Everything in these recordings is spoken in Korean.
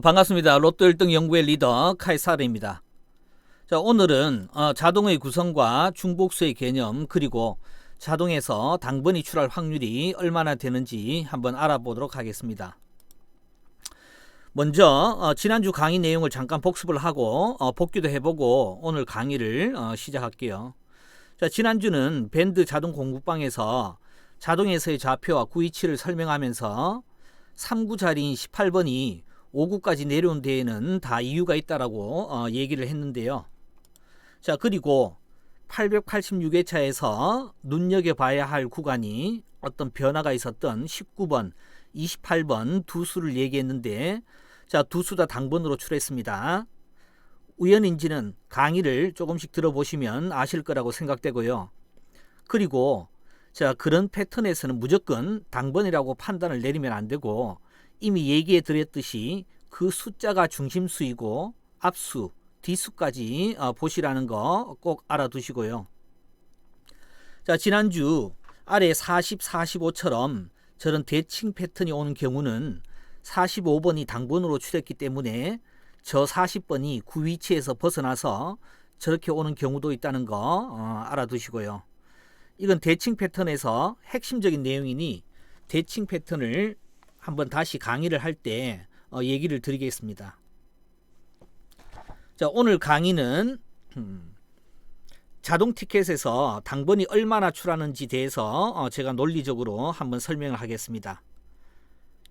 반갑습니다. 로또 1등 연구의 리더 카이사르입니다. 자, 오늘은 자동의 구성과 중복수의 개념 그리고 자동에서 당번이 출할 확률이 얼마나 되는지 한번 알아보도록 하겠습니다. 먼저 지난주 강의 내용을 잠깐 복습을 하고 복기도 해보고 오늘 강의를 시작할게요. 자, 지난주는 밴드 자동 공부방에서 자동에서의 좌표와 구위치를 설명하면서 3구 자리인 18번이 5구까지 내려온 데에는 다 이유가 있다라고 얘기를 했는데요. 자, 그리고 886회차에서 눈여겨봐야 할 구간이 어떤 변화가 있었던 19번, 28번 두 수를 얘기했는데, 자, 두 수 다 당번으로 출했습니다. 우연인지는 강의를 조금씩 들어보시면 아실 거라고 생각되고요. 그리고 자, 그런 패턴에서는 무조건 당번이라고 판단을 내리면 안 되고, 이미 얘기해 드렸듯이 그 숫자가 중심수이고 앞수, 뒷수까지 보시라는 거 꼭 알아두시고요. 자, 지난주 아래 40, 45처럼 저런 대칭 패턴이 오는 경우는 45번이 당번으로 출했기 때문에 저 40번이 구위치에서 벗어나서 저렇게 오는 경우도 있다는 거 알아두시고요. 이건 대칭 패턴에서 핵심적인 내용이니 대칭 패턴을 한번 다시 강의를 할 때 얘기를 드리겠습니다. 자, 오늘 강의는 자동 티켓에서 당번이 얼마나 출하는지 대해서 제가 논리적으로 한번 설명을 하겠습니다.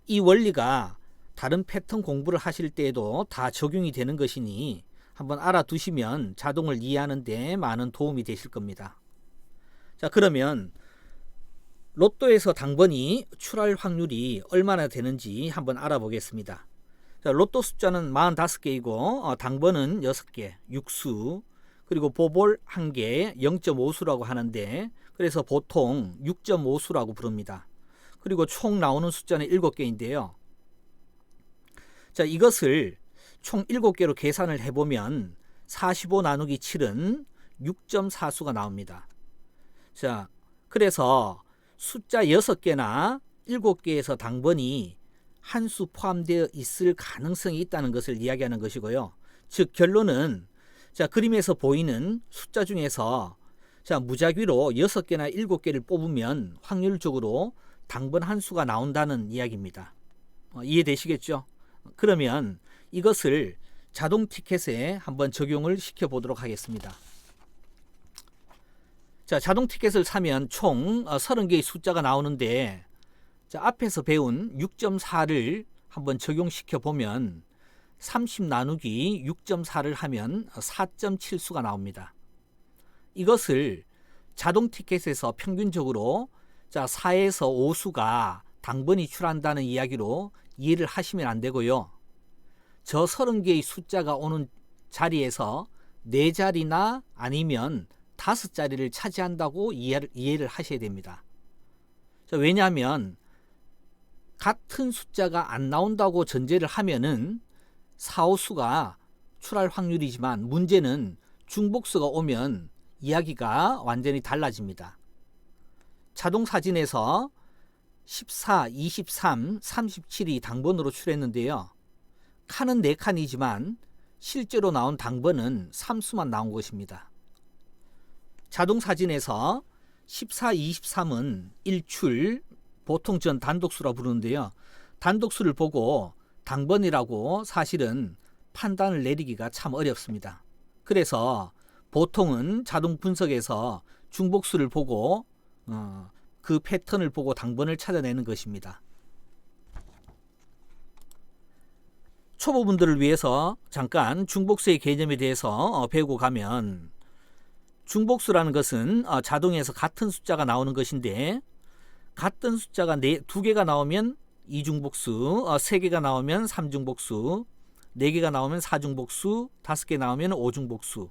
이 원리가 다른 패턴 공부를 하실 때에도 다 적용이 되는 것이니 한번 알아두시면 자동을 이해하는 데 많은 도움이 되실 겁니다. 자, 그러면 로또에서 당번이 출할 확률이 얼마나 되는지 한번 알아보겠습니다. 자, 로또 숫자는 45개이고 당번은 6개, 6수, 그리고 보볼 1개, 0.5수라고 하는데, 그래서 보통 6.5수라고 부릅니다. 그리고 총 나오는 숫자는 7개인데요. 자, 이것을 총 7개로 계산을 해보면 45 나누기 7은 6.4수가 나옵니다. 자, 그래서 숫자 6개나 7개에서 당번이 한 수 포함되어 있을 가능성이 있다는 것을 이야기하는 것이고요. 즉 결론은 자, 그림에서 보이는 숫자 중에서 자, 무작위로 6개나 7개를 뽑으면 확률적으로 당번 한 수가 나온다는 이야기입니다. 이해되시겠죠? 그러면 이것을 자동 티켓에 한번 적용을 시켜보도록 하겠습니다. 자, 자동 티켓을 사면 총 30개의 숫자가 나오는데, 자, 앞에서 배운 6.4를 한번 적용시켜 보면 30 나누기 6.4를 하면 4.7수가 나옵니다. 이것을 자동 티켓에서 평균적으로 자, 4에서 5수가 당번이 출한다는 이야기로 이해를 하시면 안 되고요. 저 30개의 숫자가 오는 자리에서 4자리나 아니면 5자리를 차지한다고 이해를 하셔야 됩니다. 자, 왜냐하면 같은 숫자가 안 나온다고 전제를 하면은 4, 5수가 출할 확률이지만 문제는 중복수가 오면 이야기가 완전히 달라집니다. 자동 사진에서 14, 23, 37이 당번으로 출했는데요. 칸은 4칸이지만 실제로 나온 당번은 3수만 나온 것입니다. 자동 사진에서 14, 23은 일출, 보통 전 단독수라 부르는데요. 단독수를 보고 당번이라고 사실은 판단을 내리기가 참 어렵습니다. 그래서 보통은 자동 분석에서 중복수를 보고 그 패턴을 보고 당번을 찾아내는 것입니다. 초보분들을 위해서 잠깐 중복수의 개념에 대해서 배우고 가면, 중복수라는 것은 자동에서 같은 숫자가 나오는 것인데, 같은 숫자가 2개가 나오면 2중복수, 3개가 나오면 3중복수, 4개가 나오면 4중복수, 5개 나오면 5중복수,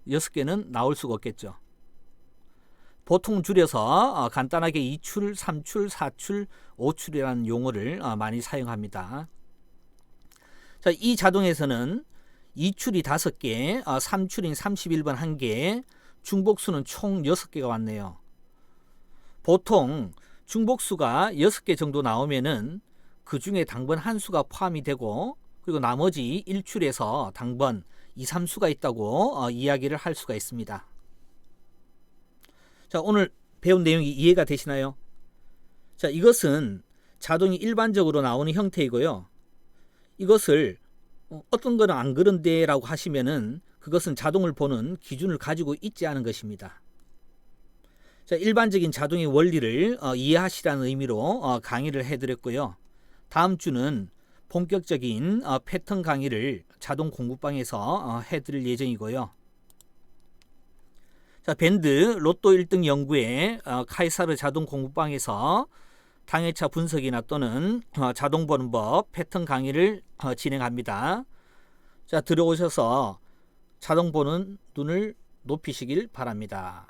6개는 나올 수가 없겠죠. 보통 줄여서 간단하게 2출, 3출, 4출, 5출이라는 용어를 많이 사용합니다. 자, 이 자동에서는 2출이 5개, 3출인 31번 1개, 중복수는 총 6개가 왔네요. 보통 중복수가 6개 정도 나오면은 그 중에 당번 한 수가 포함이 되고, 그리고 나머지 1출에서 당번 2, 3수가 있다고 이야기를 할 수가 있습니다. 자, 오늘 배운 내용이 이해가 되시나요? 자, 이것은 자동이 일반적으로 나오는 형태이고요. 이것을 어떤 거는 안 그런데 라고 하시면은 그것은 자동을 보는 기준을 가지고 있지 않은 것입니다. 자, 일반적인 자동의 원리를 이해하시라는 의미로 강의를 해드렸고요. 다음 주는 본격적인 패턴 강의를 자동 공부방에서 해드릴 예정이고요. 자, 밴드 로또 1등 연구의 카이사르 자동 공부방에서 당해차 분석이나 또는 자동 보는 법 패턴 강의를 진행합니다. 자, 들어오셔서 자동 보는 눈을 높이시길 바랍니다.